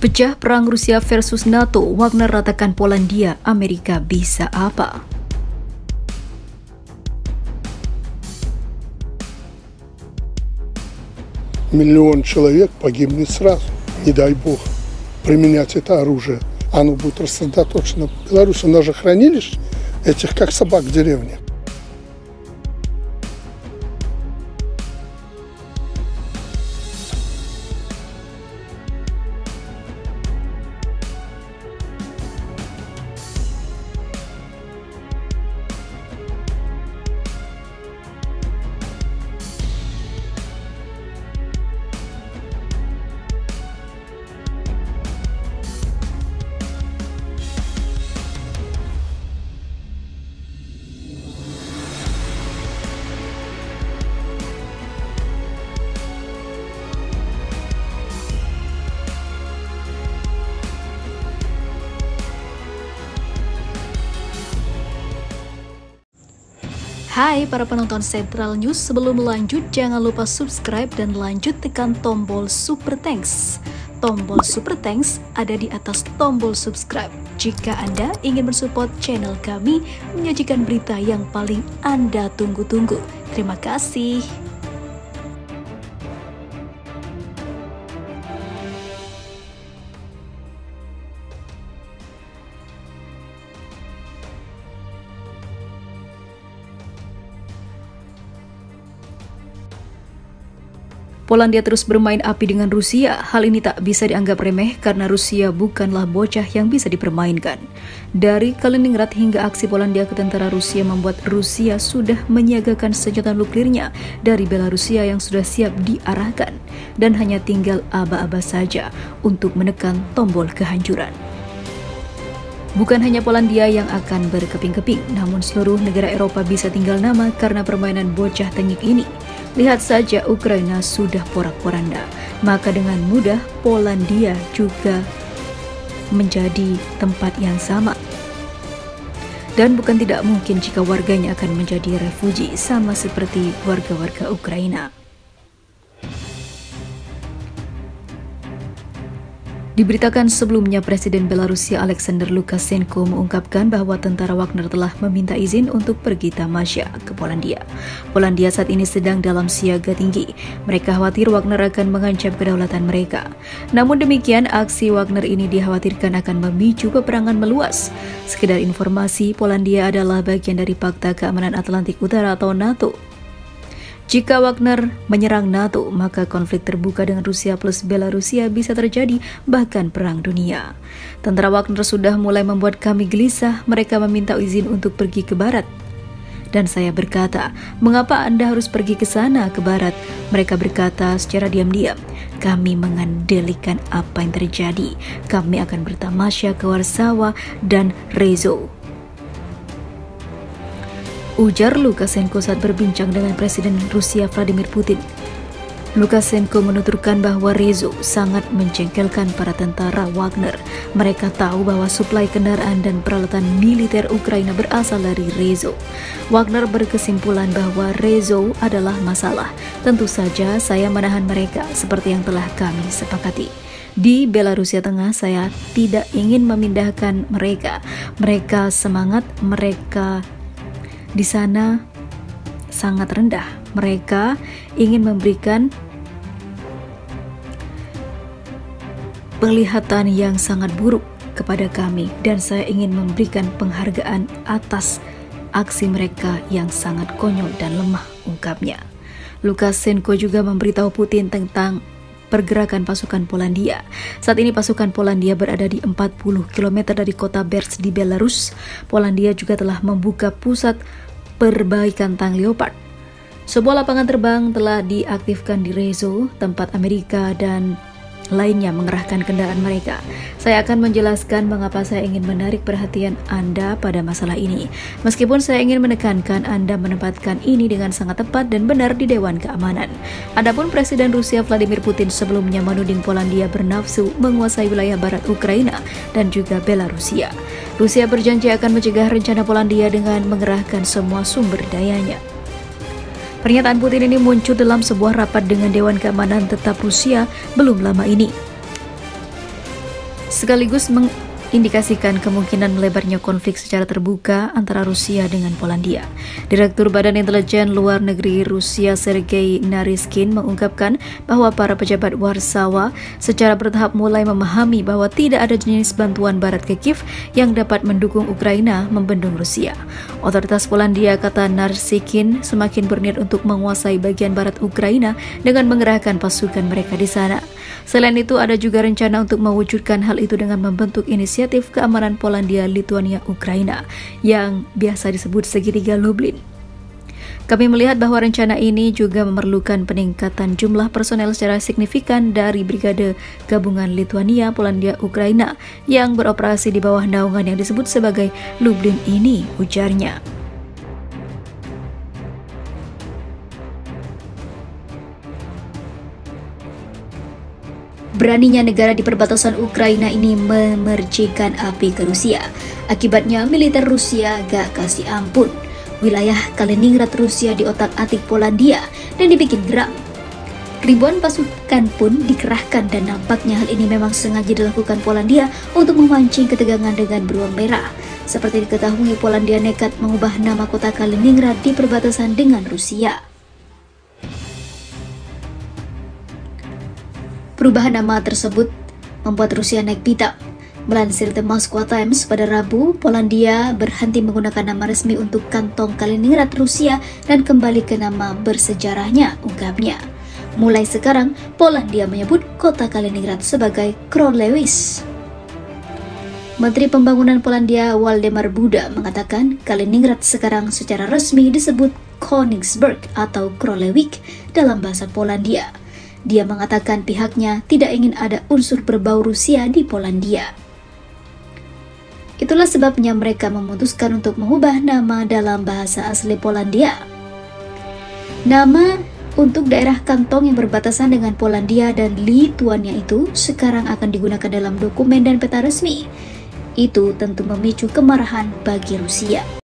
Pecah perang Rusia versus NATO, Wagner ratakan Polandia, Amerika bisa apa? Миллион человек погибнет сразу, не дай бог, применять это оружие. Оно будет рассредоточено в Беларуси. У нас же хранилищ этих, как собак в деревне. Hai para penonton Central News, sebelum lanjut jangan lupa subscribe dan lanjut tekan tombol Super Thanks. Tombol Super Thanks ada di atas tombol subscribe. Jika Anda ingin mensupport channel kami menyajikan berita yang paling Anda tunggu-tunggu. Terima kasih. Polandia terus bermain api dengan Rusia. Hal ini tak bisa dianggap remeh karena Rusia bukanlah bocah yang bisa dipermainkan. Dari Kaliningrad hingga aksi Polandia ke tentara Rusia membuat Rusia sudah menyiagakan senjata nuklirnya dari Belarusia yang sudah siap diarahkan dan hanya tinggal aba-aba saja untuk menekan tombol kehancuran. Bukan hanya Polandia yang akan berkeping-keping, namun seluruh negara Eropa bisa tinggal nama karena permainan bocah tengik ini. Lihat saja Ukraina sudah porak-poranda, maka dengan mudah Polandia juga menjadi tempat yang sama. Dan bukan tidak mungkin jika warganya akan menjadi refugi sama seperti warga-warga Ukraina. Diberitakan sebelumnya, Presiden Belarusia Alexander Lukashenko mengungkapkan bahwa tentara Wagner telah meminta izin untuk pergi tamasya ke Polandia. Polandia saat ini sedang dalam siaga tinggi. Mereka khawatir Wagner akan mengancam kedaulatan mereka. Namun demikian, aksi Wagner ini dikhawatirkan akan memicu peperangan meluas. Sekedar informasi, Polandia adalah bagian dari Pakta Keamanan Atlantik Utara atau NATO. Jika Wagner menyerang NATO, maka konflik terbuka dengan Rusia plus Belarusia bisa terjadi, bahkan perang dunia. Tentara Wagner sudah mulai membuat kami gelisah. Mereka meminta izin untuk pergi ke barat. Dan saya berkata, mengapa Anda harus pergi ke sana, ke barat? Mereka berkata secara diam-diam, kami mengandalkan apa yang terjadi. Kami akan bertamasya ke Warsawa dan Rzeszów, ujar Lukashenko saat berbincang dengan Presiden Rusia Vladimir Putin. Lukashenko menuturkan bahwa Rzeszów sangat menjengkelkan para tentara Wagner. Mereka tahu bahwa suplai kendaraan dan peralatan militer Ukraina berasal dari Rzeszów. Wagner berkesimpulan bahwa Rzeszów adalah masalah. Tentu saja saya menahan mereka seperti yang telah kami sepakati. Di Belarusia Tengah saya tidak ingin memindahkan mereka. Mereka semangat, mereka di sana sangat rendah. Mereka ingin memberikan penglihatan yang sangat buruk kepada kami dan saya ingin memberikan penghargaan atas aksi mereka yang sangat konyol dan lemah, ungkapnya. Lukashenko juga memberitahu Putin tentang pergerakan pasukan Polandia. Saat ini pasukan Polandia berada di 40 km dari kota Berz di Belarus. Polandia juga telah membuka pusat perbaikan tank Leopard. Sebuah lapangan terbang telah diaktifkan di Rzeszów, tempat Amerika dan lainnya mengerahkan kendaraan mereka. Saya akan menjelaskan mengapa saya ingin menarik perhatian Anda pada masalah ini. Meskipun saya ingin menekankan Anda menempatkan ini dengan sangat tepat dan benar di Dewan Keamanan. Adapun Presiden Rusia Vladimir Putin sebelumnya menuding Polandia bernafsu menguasai wilayah barat Ukraina dan juga Belarusia. Rusia berjanji akan mencegah rencana Polandia dengan mengerahkan semua sumber dayanya. Pernyataan Putin ini muncul dalam sebuah rapat dengan Dewan Keamanan Tetap Rusia belum lama ini. sekaligus mengindikasikan kemungkinan melebarnya konflik secara terbuka antara Rusia dengan Polandia. Direktur Badan Intelijen Luar Negeri Rusia Sergei Naryshkin mengungkapkan bahwa para pejabat Warsawa secara bertahap mulai memahami bahwa tidak ada jenis bantuan barat ke Kiev yang dapat mendukung Ukraina membendung Rusia. Otoritas Polandia, kata Naryshkin, semakin berniat untuk menguasai bagian barat Ukraina dengan mengerahkan pasukan mereka di sana. Selain itu, ada juga rencana untuk mewujudkan hal itu dengan membentuk inisiatif keamanan Polandia, Lituania, Ukraina yang biasa disebut segitiga Lublin. Kami melihat bahwa rencana ini juga memerlukan peningkatan jumlah personel secara signifikan dari Brigade Gabungan Lituania, Polandia, Ukraina yang beroperasi di bawah naungan yang disebut sebagai Lublin ini, ujarnya. Beraninya negara di perbatasan Ukraina ini memercikan api ke Rusia. Akibatnya militer Rusia gak kasih ampun. Wilayah Kaliningrad Rusia diotak-atik Polandia dan dibikin geram. Ribuan pasukan pun dikerahkan dan nampaknya hal ini memang sengaja dilakukan Polandia untuk memancing ketegangan dengan beruang merah. Seperti diketahui, Polandia nekat mengubah nama kota Kaliningrad di perbatasan dengan Rusia. Perubahan nama tersebut membuat Rusia naik pitam. Melansir The Moscow Times pada Rabu, Polandia berhenti menggunakan nama resmi untuk kantong Kaliningrad Rusia dan kembali ke nama bersejarahnya, ungkapnya. Mulai sekarang, Polandia menyebut kota Kaliningrad sebagai Królewicz. Menteri Pembangunan Polandia Waldemar Buda mengatakan Kaliningrad sekarang secara resmi disebut Königsberg atau Królewicz dalam bahasa Polandia. Dia mengatakan pihaknya tidak ingin ada unsur berbau Rusia di Polandia. Itulah sebabnya mereka memutuskan untuk mengubah nama dalam bahasa asli Polandia. Nama untuk daerah kantong yang berbatasan dengan Polandia dan Lituania itu sekarang akan digunakan dalam dokumen dan peta resmi. Itu tentu memicu kemarahan bagi Rusia.